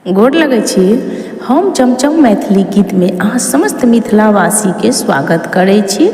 गोर लगै छी। हम चमचम मैथिली गीत में अहाँ समस्त मिथिलावासी के स्वागत करै छी।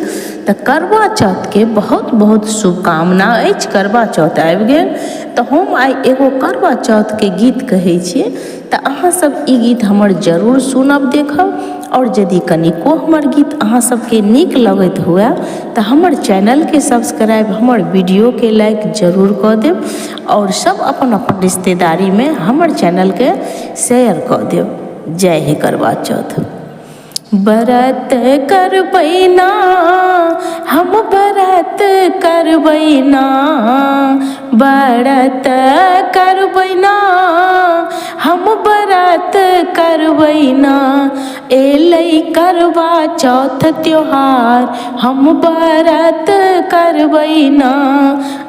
तऽ करवा चौथ के बहुत बहुत शुभकामना अछि। करवा चौथ आबि गेल तऽ हम आइ एगो करवा चौथ के गीत कहै छी, तऽ अहाँ सब ई गीत हमर जरूर सुनब, देखब। और यदि कनिको हमर गीत अहाँ सबके नीक लगैत हुए तऽ हमर चैनल के सब्सक्राइब, हमर वीडियो के लाइक जरूर कऽ देब और सब अपन अपन रिश्तेदारी में हमर चैनल के शेयर कऽ देब। जय हे करवा चौथ। व्रत करबै ना हम, व्रत करबै ना, व्रत करबै ना हम, व्रत करबै ना। एलै करवा चौथ त्योहार हम व्रत करबै ना।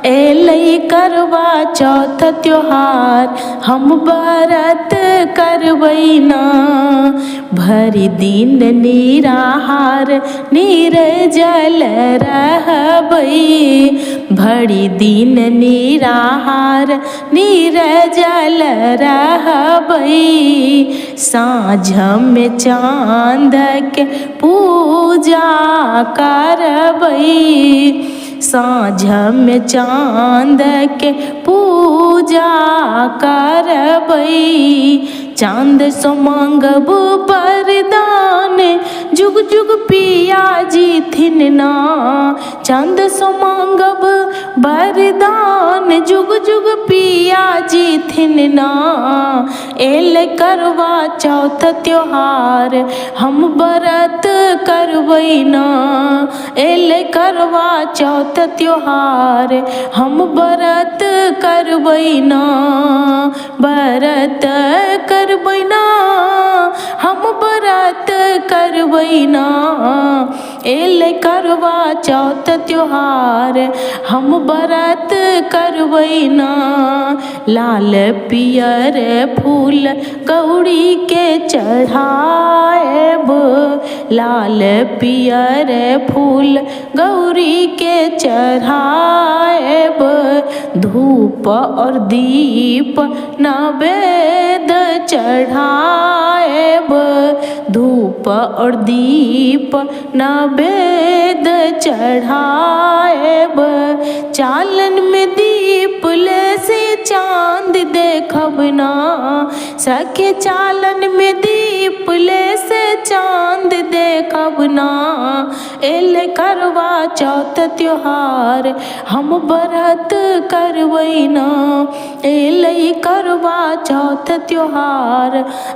एलै करवा चौथ त्योहार हम व्रत करबै ना। भरि दिन निराहार निर्जल रहबै, भरि दिन निराहार निर्जल रहबै। साँझ में चाँद के पूजा करबै, साँझ में चाँद के पूजा करबै। चाँद सो मांगब वरदान, जुग जुग पिया जीथिन ना। चाँद सो मांगब वरदान, जुग जुग पिया जीथिन ना। एलै करवा चौथ त्योहार हम व्रत करबै ना। एलै करवा चौथ त्योहार हम व्रत करबै ना। व्रत करबै ना हम, व्रत करबै ना। एलै करवा चौथ त्योहार हम व्रत करबै ना। लाल पियर फूल गौरी के चढ़ाएब, लाल पियर फूल गौरी के चढ़ाएब। धूप और दीप नवेद चढ़ाएब, धूप और दीप नवेद चढ़ाएब। चालन में दीप ले से चांद देखब ना, सखे चालन में दीप ले से चांद देखब ना। एलै करवा चौथ त्योहार हम व्रत करबै ना। एलै करवा चौथ त्योहार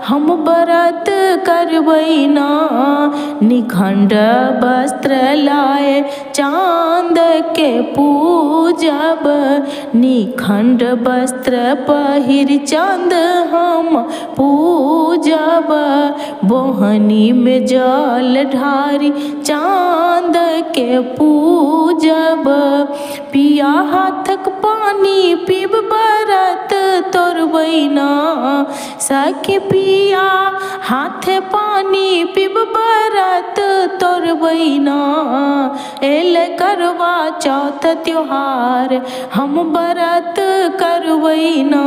हम व्रत करबै ना। निखंड वस्त्र लाए चांद के पूजब, निखंड वस्त्र पहिर चांद हम पूजब। बोहनी में जल ढारी चांद के पूजब। पिया हाथक पानी पीब व्रत तोड़बै ना, सखी पिया हाथे पानी पीब व्रत तोड़बै ना। एलै करवा चौथ त्योहार हम व्रत करबै ना।